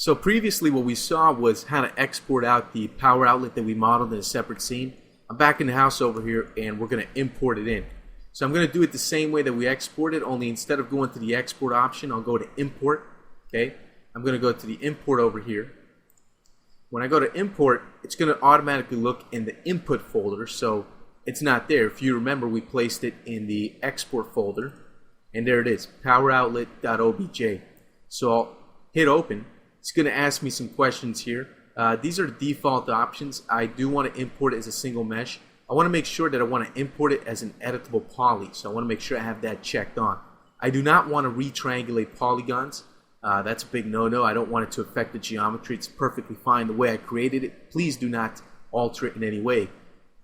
So previously what we saw was how to export out the power outlet that we modeled in a separate scene. I'm back in the house over here and we're going to import it in. So I'm going to do it the same way that we exported, only instead of going to the export option, I'll go to import. Okay, I'm going to go to the import over here. When I go to import, it's going to automatically look in the input folder, so it's not there. If you remember, we placed it in the export folder, and there it is, poweroutlet.obj. So I'll hit open. It's going to ask me some questions here. These are the default options. I do want to import it as a single mesh. I want to make sure that I want to import it as an editable poly, so I want to make sure I have that checked on. I do not want to retriangulate polygons. That's a big no-no. I don't want it to affect the geometry. It's perfectly fine the way I created it. Please do not alter it in any way,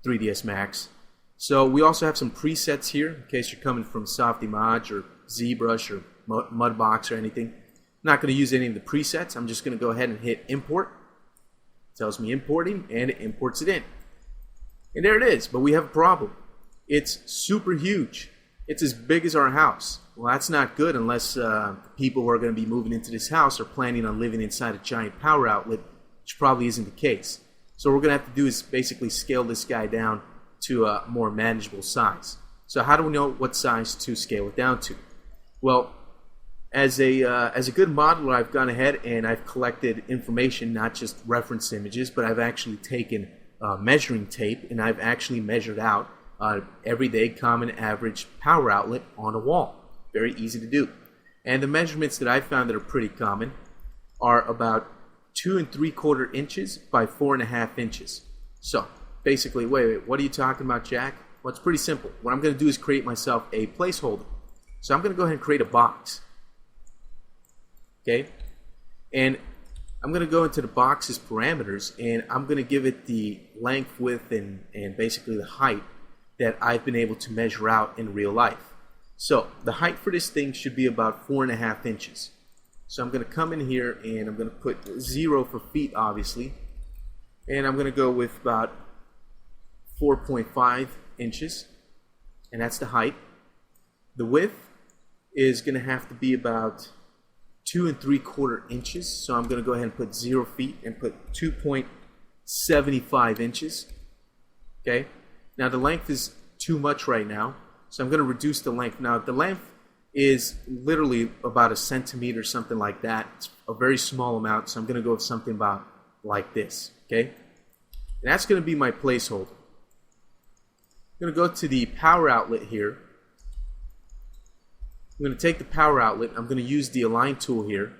3ds Max. So we also have some presets here in case you're coming from Softimage or ZBrush or Mudbox or anything. I'm not going to use any of the presets. I'm just going to go ahead and hit import. It tells me importing, and it imports it in. And there it is, but we have a problem. It's super huge. It's as big as our house. Well, that's not good unless people who are going to be moving into this house are planning on living inside a giant power outlet, which probably isn't the case. So what we're going to have to do is basically scale this guy down to a more manageable size. So how do we know what size to scale it down to? Well, as a good modeler, I've gone ahead and I've collected information, not just reference images, but I've actually taken measuring tape and I've actually measured out everyday common average power outlet on a wall. Very easy to do. And the measurements that I found that are pretty common are about 2 3/4 inches by 4.5 inches. So basically, wait, what are you talking about, Jack? Well, it's pretty simple. What I'm going to do is create myself a placeholder. So I'm going to go ahead and create a box. Okay? And I'm going to go into the box's parameters and I'm going to give it the length, width, and basically the height that I've been able to measure out in real life. So the height for this thing should be about 4.5 inches. So I'm going to come in here and I'm going to put 0 for feet, obviously. And I'm going to go with about 4.5 inches. And that's the height. The width is going to have to be about 2 3/4 inches. So I'm going to go ahead and put 0 feet and put 2.75 inches. Okay. Now the length is too much right now. So I'm going to reduce the length. Now the length is literally about 1 centimeter, something like that. It's a very small amount, so I'm going to go with something about like this. Okay, and that's going to be my placeholder. I'm going to go to the power outlet here. I'm going to take the power outlet. I'm going to use the align tool here.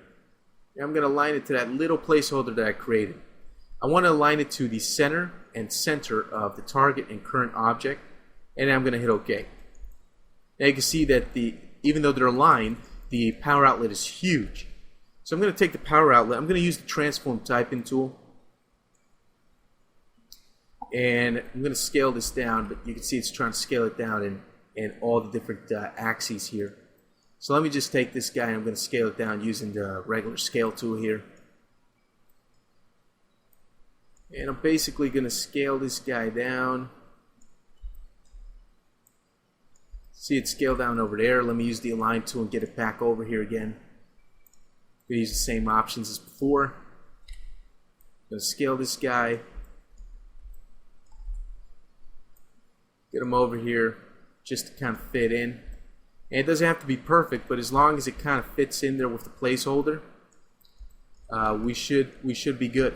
And I'm going to align it to that little placeholder that I created. I want to align it to the center and center of the target and current object, and I'm going to hit OK. Now you can see that even though they're aligned, the power outlet is huge. So I'm going to take the power outlet, I'm going to use the transform typing tool, and I'm going to scale this down, but you can see it's trying to scale it down in all the different axes here. So let me just take this guy and I'm going to scale it down using the regular scale tool here. And I'm basically going to scale this guy down. See it scale down over there. Let me use the align tool and get it back over here again. We use the same options as before. I'm going to scale this guy. Get him over here just to kind of fit in. And it doesn't have to be perfect, but as long as it kind of fits in there with the placeholder, we should be good.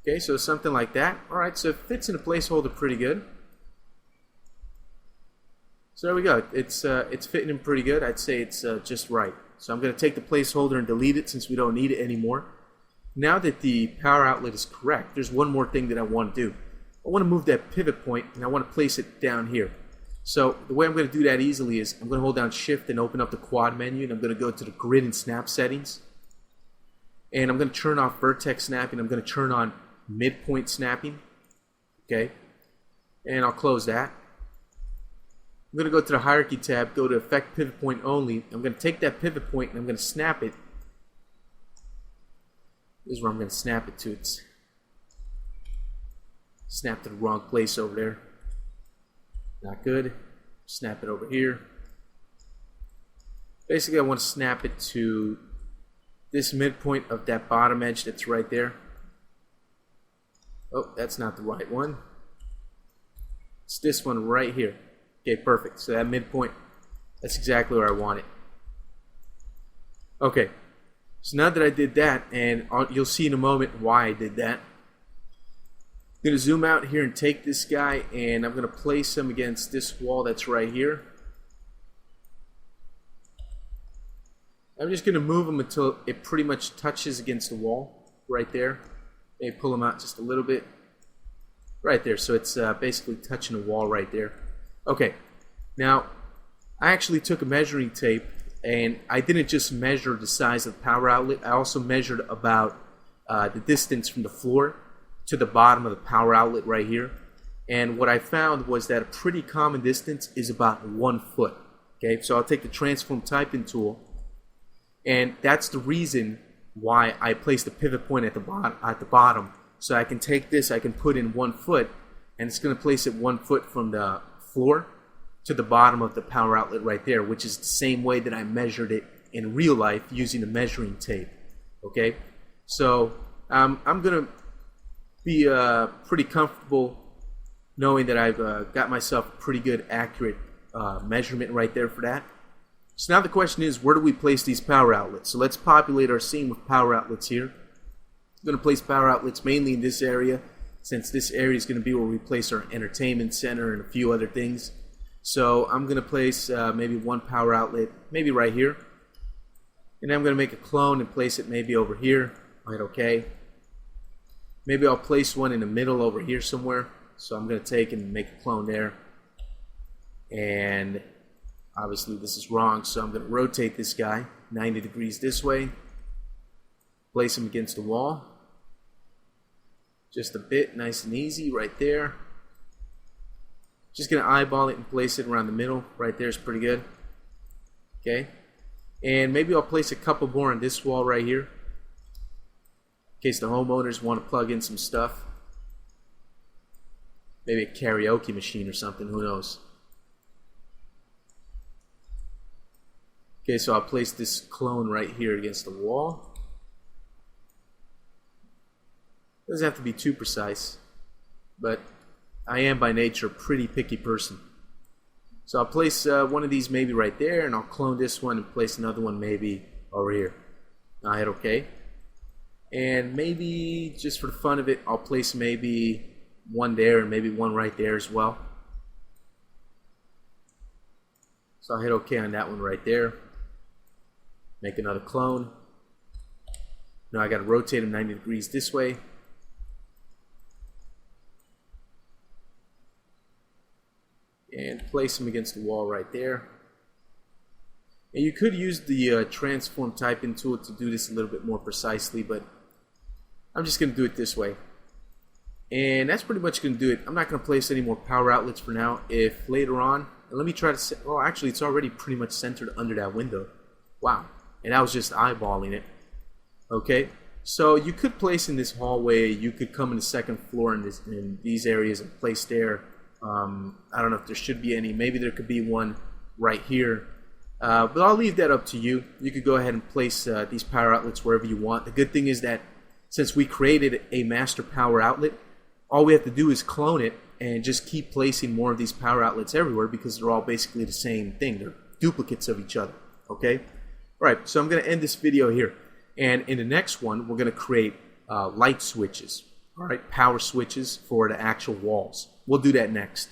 Okay, so something like that. Alright, so it fits in a placeholder pretty good. So there we go. It's fitting in pretty good. I'd say it's just right. So I'm going to take the placeholder and delete it since we don't need it anymore. Now that the power outlet is correct, there's one more thing that I want to do. I want to move that pivot point and I want to place it down here. So the way I'm going to do that easily is I'm going to hold down Shift and open up the quad menu, and I'm going to go to the grid and snap settings. And I'm going to turn off vertex snapping. I'm going to turn on midpoint snapping. Okay. And I'll close that. I'm going to go to the hierarchy tab, go to effect pivot point only. I'm going to take that pivot point and I'm going to snap it. This is where I'm going to snap it to. It's snap to the wrong place over there. Not good. Snap it over here. Basically, I want to snap it to this midpoint of that bottom edge that's right there. Oh, that's not the right one. It's this one right here. Okay, perfect. So that midpoint, that's exactly where I want it. Okay, so now that I did that, and you'll see in a moment why I did that. I'm going to zoom out here and take this guy, and I'm going to place him against this wall that's right here. I'm just going to move him until it pretty much touches against the wall right there. Maybe pull him out just a little bit. Right there, so it's basically touching the wall right there. Okay, now I actually took a measuring tape, and I didn't just measure the size of the power outlet. I also measured about the distance from the floor to the bottom of the power outlet right here. And what I found was that a pretty common distance is about 1 foot. Okay, so I'll take the transform typing tool, and that's the reason why I placed the pivot point at the bottom. So I can take this, I can put in 1 foot, and it's going to place it 1 foot from the floor to the bottom of the power outlet right there, which is the same way that I measured it in real life using the measuring tape. Okay, so I'm going to be pretty comfortable knowing that I've got myself a pretty good accurate measurement right there for that. So now the question is, where do we place these power outlets? So let's populate our scene with power outlets here. I'm going to place power outlets mainly in this area, since this area is going to be where we place our entertainment center and a few other things. So I'm going to place maybe one power outlet, maybe right here. And I'm going to make a clone and place it maybe over here. I'll hit OK. Maybe I'll place one in the middle over here somewhere. So I'm going to take and make a clone there. And obviously this is wrong, so I'm going to rotate this guy 90 degrees this way. Place him against the wall. Just a bit, nice and easy right there. Just going to eyeball it and place it around the middle. Right there is pretty good. Okay. And maybe I'll place a couple more on this wall right here, in case the homeowners want to plug in some stuff. Maybe a karaoke machine or something, who knows. Okay, so I'll place this clone right here against the wall. Doesn't have to be too precise, but I am by nature a pretty picky person. So I'll place one of these maybe right there, and I'll clone this one and place another one maybe over here. Now I hit OK. And maybe, just for the fun of it, I'll place maybe one there and maybe one right there as well. So I'll hit OK on that one right there. Make another clone. Now I got to rotate them 90 degrees this way. And place them against the wall right there. And you could use the transform typing tool to do this a little bit more precisely, but I'm just going to do it this way. And that's pretty much going to do it. I'm not going to place any more power outlets for now. If later on, and let me try to, well actually it's already pretty much centered under that window. Wow. And I was just eyeballing it. Okay. So you could place in this hallway, you could come in the second floor in these areas and place there. I don't know if there should be any. Maybe there could be one right here. But I'll leave that up to you. You could go ahead and place these power outlets wherever you want. The good thing is that since we created a master power outlet, all we have to do is clone it and just keep placing more of these power outlets everywhere, because they're all basically the same thing. They're duplicates of each other. Okay? Alright, so I'm going to end this video here. And in the next one, we're going to create light switches. Alright, power switches for the actual walls. We'll do that next.